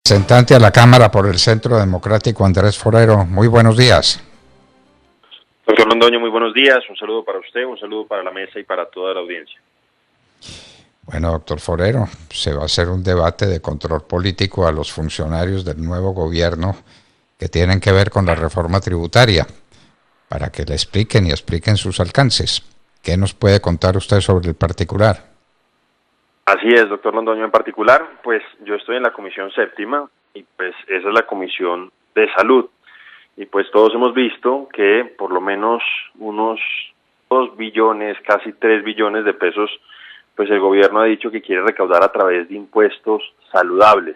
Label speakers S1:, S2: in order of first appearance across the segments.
S1: Representante a la Cámara por el Centro Democrático, Andrés Forero. Muy buenos días.
S2: Doctor Londoño, muy buenos días. Un saludo para usted, un saludo para la mesa y para toda la audiencia.
S1: Bueno, doctor Forero, se va a hacer un debate de control político a los funcionarios del nuevo gobierno que tienen que ver con la reforma tributaria, para que le expliquen y expliquen sus alcances. ¿Qué nos puede contar usted sobre el particular?
S2: Así es, doctor Londoño. En particular, pues yo estoy en la Comisión Séptima y pues esa es la Comisión de Salud. Y pues todos hemos visto que por lo menos unos 2 billones, casi 3 billones de pesos, pues el gobierno ha dicho que quiere recaudar a través de impuestos saludables.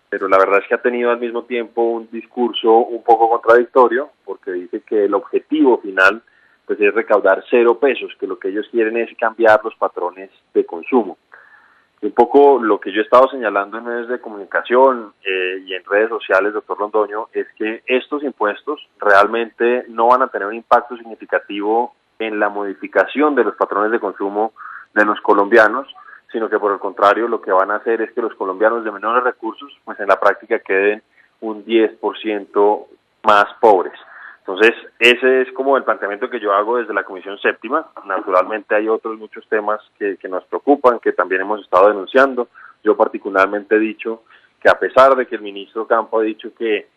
S2: Pero la verdad es que ha tenido al mismo tiempo un discurso un poco contradictorio, porque dice que el objetivo final pues es recaudar 0 pesos, que lo que ellos quieren es cambiar los patrones de consumo. Y un poco lo que yo he estado señalando en medios de comunicación y en redes sociales, doctor Londoño, es que estos impuestos realmente no van a tener un impacto significativo en la modificación de los patrones de consumo de los colombianos, sino que por el contrario lo que van a hacer es que los colombianos de menores recursos, pues en la práctica queden un 10% más pobres. Entonces, ese es como el planteamiento que yo hago desde la Comisión Séptima. Naturalmente hay otros muchos temas que nos preocupan, que también hemos estado denunciando. Yo particularmente he dicho que a pesar de que el ministro Campo ha dicho que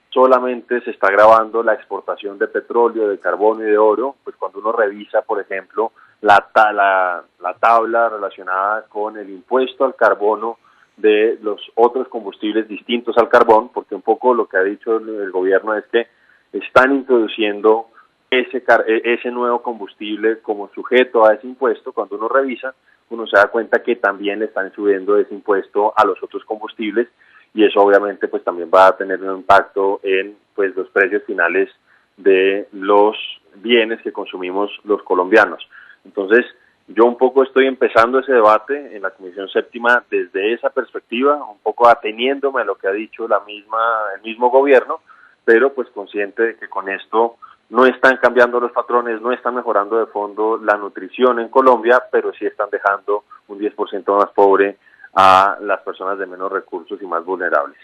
S2: solamente se está grabando la exportación de petróleo, de carbón y de oro, pues cuando uno revisa, por ejemplo, la tabla relacionada con el impuesto al carbono de los otros combustibles distintos al carbón, porque un poco lo que ha dicho el gobierno es que están introduciendo ese nuevo combustible como sujeto a ese impuesto. Cuando uno revisa, uno se da cuenta que también le están subiendo ese impuesto a los otros combustibles y eso obviamente pues también va a tener un impacto en pues los precios finales de los bienes que consumimos los colombianos. Entonces, yo un poco estoy empezando ese debate en la Comisión Séptima desde esa perspectiva, un poco ateniéndome a lo que ha dicho el mismo gobierno, pero pues consciente de que con esto no están cambiando los patrones, no están mejorando de fondo la nutrición en Colombia, pero sí están dejando un 10% más pobre a las personas de menos recursos y más vulnerables.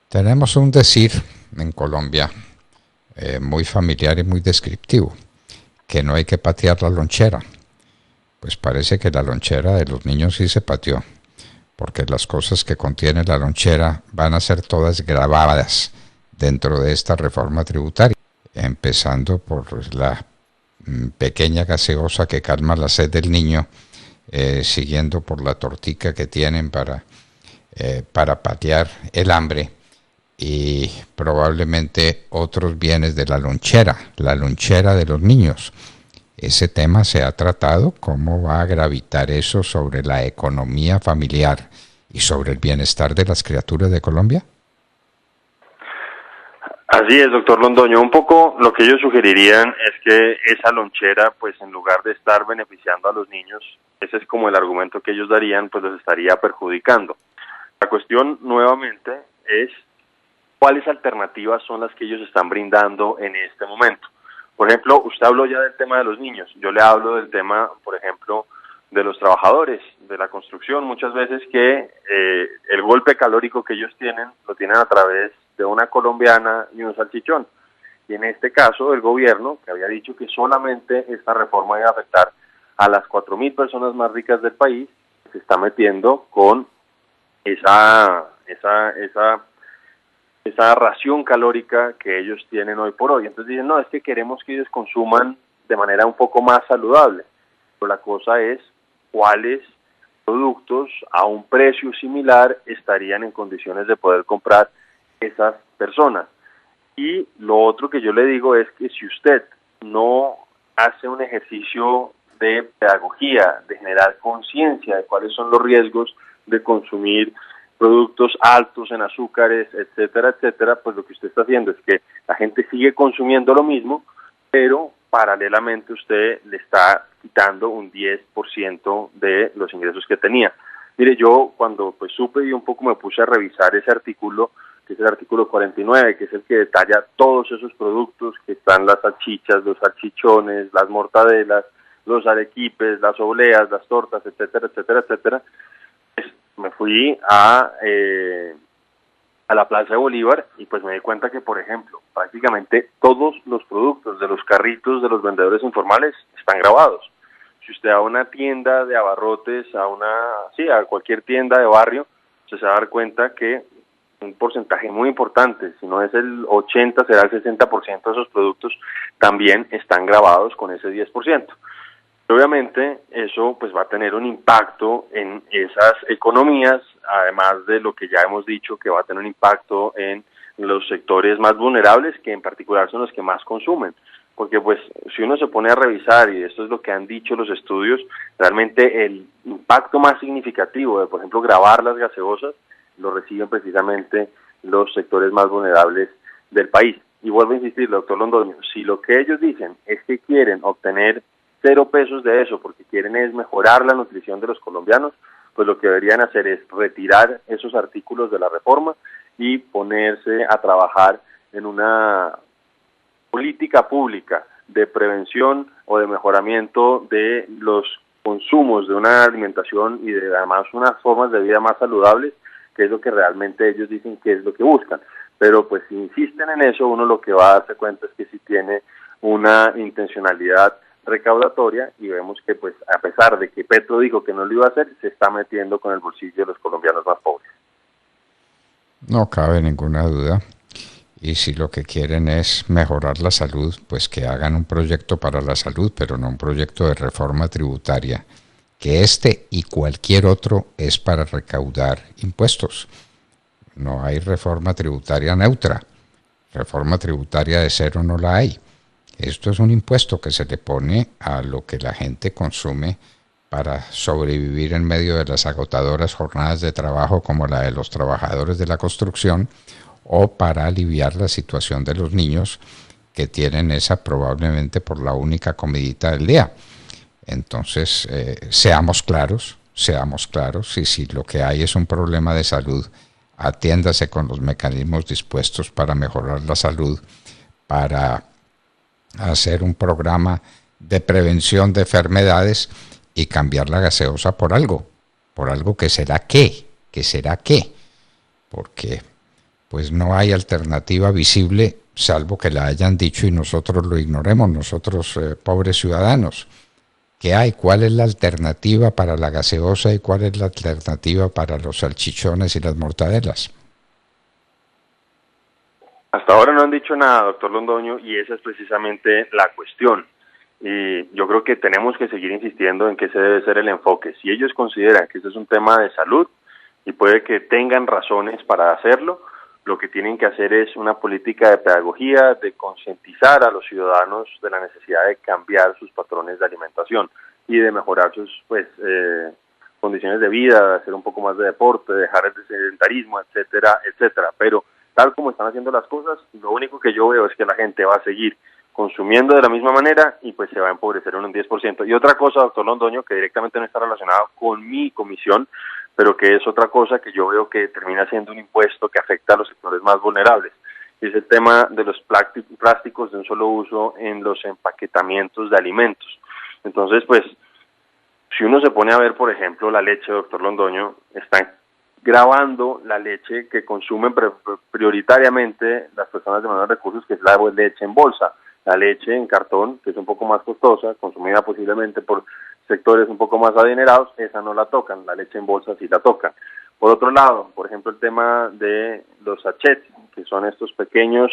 S1: Tenemos un decir en Colombia muy familiar y muy descriptivo, que no hay que patear la lonchera. Pues parece que la lonchera de los niños sí se pateó, porque las cosas que contiene la lonchera van a ser todas grabadas dentro de esta reforma tributaria, empezando por la pequeña gaseosa que calma la sed del niño, siguiendo por la tortica que tienen para paliar el hambre y probablemente otros bienes de la lonchera de los niños. Ese tema se ha tratado, cómo va a gravitar eso sobre la economía familiar y sobre el bienestar de las criaturas de Colombia.
S2: Así es, doctor Londoño. Un poco lo que ellos sugerirían es que esa lonchera, pues en lugar de estar beneficiando a los niños, ese es como el argumento que ellos darían, pues los estaría perjudicando. La cuestión nuevamente es cuáles alternativas son las que ellos están brindando en este momento. Por ejemplo, usted habló ya del tema de los niños, yo le hablo del tema, por ejemplo, de los trabajadores de la construcción, muchas veces que el golpe calórico que ellos tienen, lo tienen a través de una colombiana y un salchichón. Y en este caso, el gobierno, que había dicho que solamente esta reforma iba a afectar a las 4.000 personas más ricas del país, se está metiendo con esa ración calórica que ellos tienen hoy por hoy. Entonces dicen, no, es que queremos que ellos consuman de manera un poco más saludable. Pero la cosa es cuáles productos a un precio similar estarían en condiciones de poder comprar esas personas. Y lo otro que yo le digo es que si usted no hace un ejercicio de pedagogía, de generar conciencia de cuáles son los riesgos de consumir productos altos en azúcares, etcétera, etcétera, pues lo que usted está haciendo es que la gente sigue consumiendo lo mismo, pero paralelamente usted le está quitando un 10% de los ingresos que tenía. Mire, yo cuando pues supe y un poco me puse a revisar ese artículo, que es el artículo 49, que es el que detalla todos esos productos que están las salchichas, los salchichones, las mortadelas, los arequipes, las obleas, las tortas, etcétera, etcétera, etcétera, me fui a la Plaza de Bolívar y pues me di cuenta que, por ejemplo, prácticamente todos los productos de los carritos de los vendedores informales están grabados. Si usted va a una tienda de abarrotes, a cualquier tienda de barrio, usted se va a dar cuenta que un porcentaje muy importante, si no es el 80, será el 60% de esos productos también están grabados con ese 10%. Obviamente eso pues va a tener un impacto en esas economías, además de lo que ya hemos dicho que va a tener un impacto en los sectores más vulnerables, que en particular son los que más consumen. Porque pues si uno se pone a revisar, y esto es lo que han dicho los estudios, realmente el impacto más significativo de, por ejemplo, grabar las gaseosas, lo reciben precisamente los sectores más vulnerables del país. Y vuelvo a insistir, doctor Londoño, si lo que ellos dicen es que quieren obtener 0 pesos de eso, porque quieren es mejorar la nutrición de los colombianos, pues lo que deberían hacer es retirar esos artículos de la reforma y ponerse a trabajar en una política pública de prevención o de mejoramiento de los consumos de una alimentación y de además unas formas de vida más saludables, que es lo que realmente ellos dicen que es lo que buscan. Pero pues si insisten en eso, uno lo que va a darse cuenta es que sí tiene una intencionalidad recaudatoria, y vemos que pues a pesar de que Petro dijo que no lo iba a hacer, se está metiendo con el bolsillo de los colombianos más pobres.
S1: No cabe ninguna duda. Y si lo que quieren es mejorar la salud, pues que hagan un proyecto para la salud, pero no un proyecto de reforma tributaria, que este y cualquier otro es para recaudar impuestos. No hay reforma tributaria neutra. Reforma tributaria de cero no la hay. Esto es un impuesto que se le pone a lo que la gente consume para sobrevivir en medio de las agotadoras jornadas de trabajo como la de los trabajadores de la construcción, o para aliviar la situación de los niños que tienen esa probablemente por la única comidita del día. Entonces, seamos claros, y si lo que hay es un problema de salud, atiéndase con los mecanismos dispuestos para mejorar la salud, para hacer un programa de prevención de enfermedades y cambiar la gaseosa por algo que será qué, porque pues no hay alternativa visible, salvo que la hayan dicho y nosotros lo ignoremos, nosotros pobres ciudadanos. ¿Qué hay? ¿Cuál es la alternativa para la gaseosa y cuál es la alternativa para los salchichones y las mortadelas?
S2: Hasta ahora no han dicho nada, doctor Londoño, y esa es precisamente la cuestión. Y yo creo que tenemos que seguir insistiendo en que ese debe ser el enfoque. Si ellos consideran que este es un tema de salud, y puede que tengan razones para hacerlo, lo que tienen que hacer es una política de pedagogía, de concientizar a los ciudadanos de la necesidad de cambiar sus patrones de alimentación y de mejorar sus condiciones de vida, de hacer un poco más de deporte, de dejar el sedentarismo, etcétera, etcétera. Pero tal como están haciendo las cosas, lo único que yo veo es que la gente va a seguir consumiendo de la misma manera y pues se va a empobrecer en un 10%. Y otra cosa, doctor Londoño, que directamente no está relacionada con mi comisión, pero que es otra cosa que yo veo que termina siendo un impuesto que afecta a los sectores más vulnerables, y es el tema de los plásticos de un solo uso en los empaquetamientos de alimentos. Entonces, pues, si uno se pone a ver, por ejemplo, la leche, doctor Londoño, están grabando la leche que consumen prioritariamente las personas de menores recursos, que es la leche en bolsa. La leche en cartón, que es un poco más costosa, consumida posiblemente por sectores un poco más adinerados, esa no la tocan, la leche en bolsa sí la tocan. Por otro lado, por ejemplo, el tema de los sachets, que son estos pequeños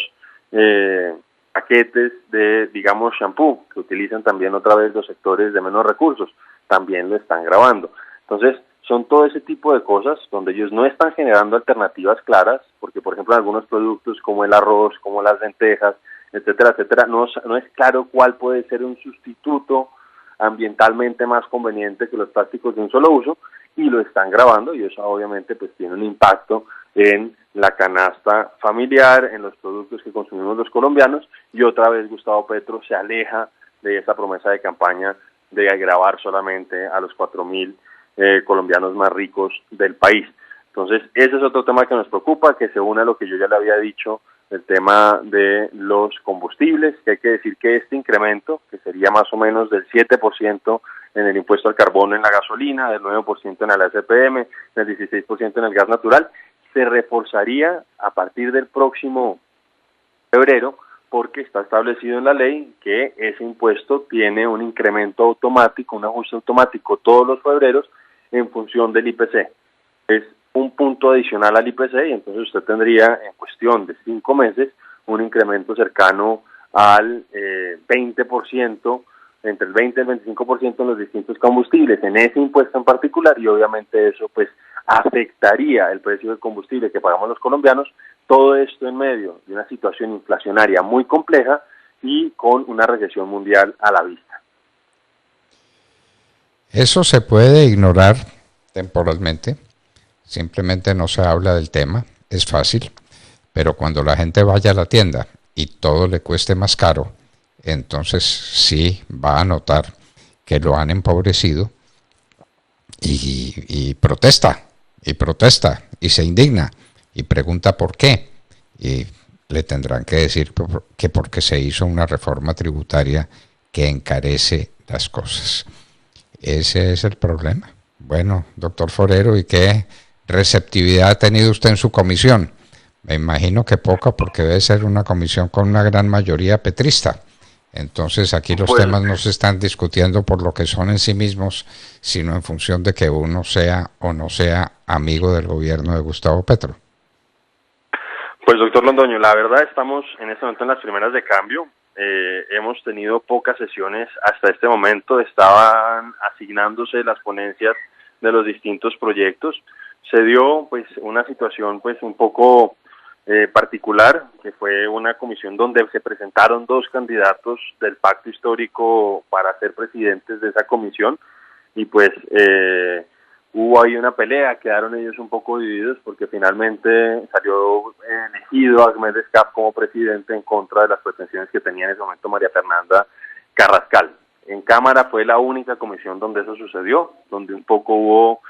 S2: paquetes de, digamos, shampoo, que utilizan también otra vez los sectores de menos recursos, también lo están grabando. Entonces, son todo ese tipo de cosas donde ellos no están generando alternativas claras, porque, por ejemplo, en algunos productos como el arroz, como las lentejas, etcétera, etcétera, no es claro cuál puede ser un sustituto ambientalmente más conveniente que los plásticos de un solo uso, y lo están grabando, y eso obviamente pues tiene un impacto en la canasta familiar, en los productos que consumimos los colombianos, y otra vez Gustavo Petro se aleja de esa promesa de campaña de gravar solamente a los 4.000 colombianos más ricos del país. Entonces, ese es otro tema que nos preocupa, que se une a lo que yo ya le había dicho, el tema de los combustibles, que hay que decir que este incremento, que sería más o menos del 7% en el impuesto al carbono en la gasolina, del 9% en el ASPM, del 16% en el gas natural, se reforzaría a partir del próximo febrero, porque está establecido en la ley que ese impuesto tiene un incremento automático, un ajuste automático todos los febreros en función del IPC. Es un punto adicional al IPC y entonces usted tendría en cuestión de 5 meses un incremento cercano al 20%, entre el 20 y el 25% en los distintos combustibles, en ese impuesto en particular, y obviamente eso pues afectaría el precio del combustible que pagamos los colombianos, todo esto en medio de una situación inflacionaria muy compleja y con una recesión mundial a la vista.
S1: Eso se puede ignorar temporalmente, simplemente no se habla del tema, es fácil, pero cuando la gente vaya a la tienda y todo le cueste más caro, entonces sí va a notar que lo han empobrecido y protesta, y se indigna, y pregunta por qué, y le tendrán que decir que porque se hizo una reforma tributaria que encarece las cosas. Ese es el problema. Bueno, doctor Forero, ¿y qué receptividad ha tenido usted en su comisión? Me imagino que poca, porque debe ser una comisión con una gran mayoría petrista. Entonces aquí los temas no se están discutiendo por lo que son en sí mismos, sino en función de que uno sea o no sea amigo del gobierno de Gustavo Petro.
S2: Pues doctor Londoño, la verdad estamos en este momento en las primeras de cambio. Hemos tenido pocas sesiones hasta este momento, estaban asignándose las ponencias de los distintos proyectos. Se dio pues una situación pues un poco particular, que fue una comisión donde se presentaron 2 candidatos del pacto histórico para ser presidentes de esa comisión, y pues hubo ahí una pelea, quedaron ellos un poco divididos porque finalmente salió elegido Ahmed Escaf como presidente en contra de las pretensiones que tenía en ese momento María Fernanda Carrascal. En Cámara fue la única comisión donde eso sucedió, donde un poco hubo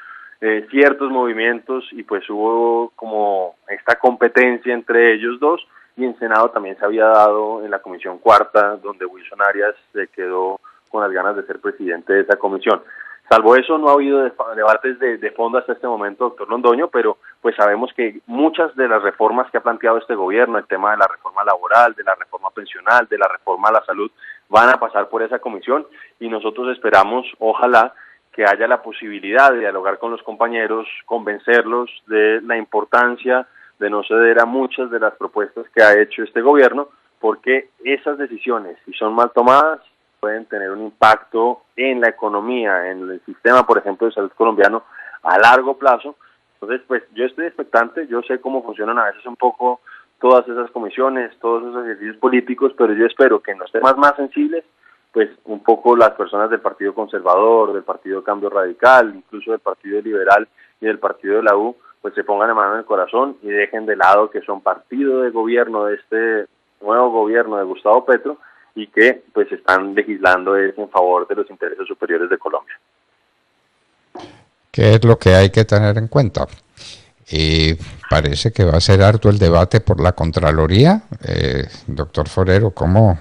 S2: ciertos movimientos y pues hubo como esta competencia entre ellos dos, y en Senado también se había dado en la comisión cuarta, donde Wilson Arias se quedó con las ganas de ser presidente de esa comisión. Salvo eso, no ha habido debates de fondo hasta este momento, doctor Londoño, pero pues sabemos que muchas de las reformas que ha planteado este gobierno, el tema de la reforma laboral, de la reforma pensional, de la reforma a la salud, van a pasar por esa comisión, y nosotros esperamos, ojalá, que haya la posibilidad de dialogar con los compañeros, convencerlos de la importancia de no ceder a muchas de las propuestas que ha hecho este gobierno, porque esas decisiones, si son mal tomadas, pueden tener un impacto en la economía, en el sistema, por ejemplo, de salud colombiano a largo plazo. Entonces, pues yo estoy expectante, yo sé cómo funcionan a veces un poco todas esas comisiones, todos esos ejercicios políticos, pero yo espero que en los temas más sensibles, pues un poco las personas del Partido Conservador, del Partido Cambio Radical, incluso del Partido Liberal y del Partido de la U, pues se pongan en mano en el corazón y dejen de lado que son partido de gobierno de este nuevo gobierno de Gustavo Petro, y que pues están legislando en favor de los intereses superiores de Colombia.
S1: ¿Qué es lo que hay que tener en cuenta? Y parece que va a ser harto el debate por la Contraloría. Doctor Forero, ¿cómo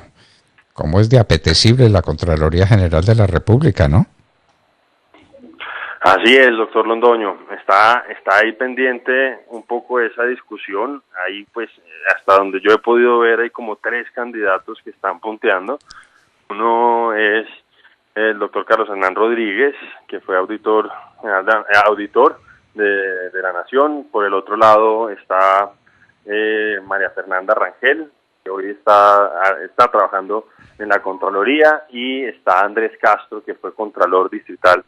S1: es de apetecible la Contraloría General de la República, no?
S2: Así es, doctor Londoño, está ahí pendiente un poco esa discusión. Ahí pues hasta donde yo he podido ver hay como 3 candidatos que están punteando. Uno es el doctor Carlos Hernán Rodríguez, que fue auditor de la Nación. Por el otro lado está María Fernanda Rangel, que hoy está trabajando en la Contraloría, y está Andrés Castro, que fue Contralor Distrital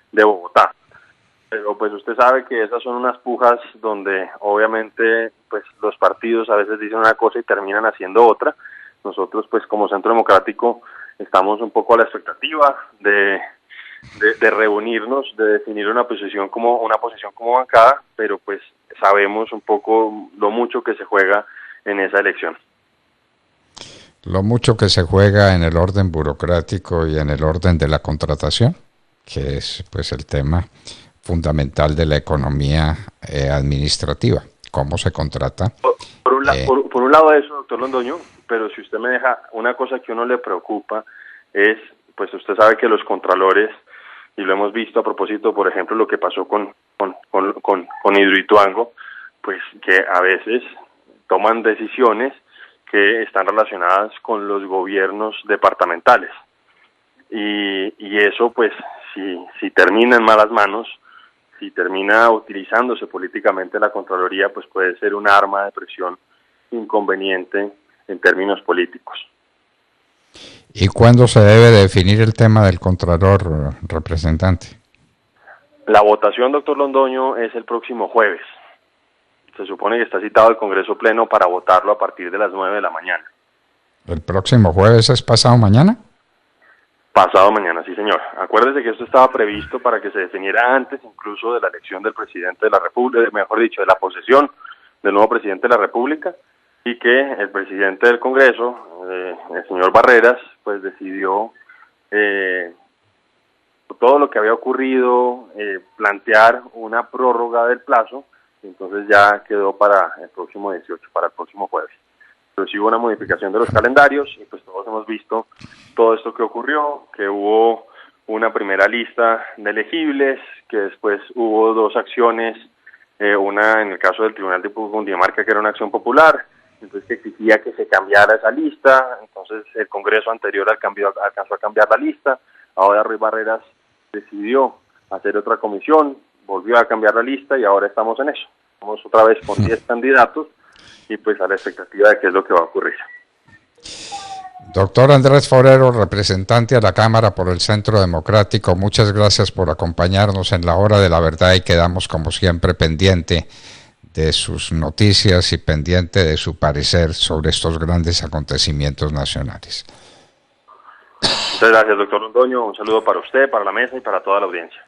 S2: de Bogotá. Pero pues usted sabe que esas son unas pujas donde obviamente pues los partidos a veces dicen una cosa y terminan haciendo otra. Nosotros pues como Centro Democrático estamos un poco a la expectativa de reunirnos, de definir una posición como bancada, pero pues sabemos un poco lo mucho que se juega en esa elección.
S1: Lo mucho que se juega en el orden burocrático y en el orden de la contratación, que es pues el tema fundamental de la economía administrativa, cómo se contrata.
S2: Por un lado eso, doctor Londoño, pero si usted me deja, una cosa que a uno le preocupa es, pues usted sabe que los contralores y lo hemos visto a propósito, por ejemplo, lo que pasó con Hidroituango, pues que a veces toman decisiones que están relacionadas con los gobiernos departamentales. Y eso, pues, si termina en malas manos, si termina utilizándose políticamente la Contraloría, pues puede ser un arma de presión inconveniente en términos políticos.
S1: ¿Y cuándo se debe definir el tema del Contralor, representante?
S2: La votación, doctor Londoño, es el próximo jueves. Se supone que está citado el Congreso Pleno para votarlo a partir de las 9 de la mañana.
S1: ¿El próximo jueves es pasado mañana?
S2: Pasado mañana, sí señor. Acuérdese que esto estaba previsto para que se definiera antes incluso de la elección del presidente de la República, mejor dicho, de la posesión del nuevo presidente de la República, y que el presidente del Congreso, el señor Barreras, pues decidió todo lo que había ocurrido, plantear una prórroga del plazo, y entonces ya quedó para el próximo 18, para el próximo jueves. Pero sí hubo una modificación de los calendarios y pues todos hemos visto todo esto que ocurrió, que hubo una primera lista de elegibles, que después hubo dos acciones, una en el caso del Tribunal de Cundinamarca, que era una acción popular, entonces que exigía que se cambiara esa lista, entonces el Congreso anterior alcanzó a cambiar la lista, ahora Ruiz Barreras decidió hacer otra comisión, volvió a cambiar la lista y ahora estamos en eso. Estamos otra vez con 10 candidatos y pues a la expectativa de qué es lo que va a ocurrir.
S1: Doctor Andrés Forero, representante a la Cámara por el Centro Democrático, muchas gracias por acompañarnos en la Hora de la Verdad y quedamos como siempre pendiente de sus noticias y pendiente de su parecer sobre estos grandes acontecimientos nacionales.
S2: Muchas gracias, doctor Londoño. Un saludo para usted, para la mesa y para toda la audiencia.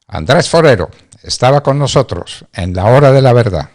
S1: Andrés Forero estaba con nosotros en la Hora de la Verdad.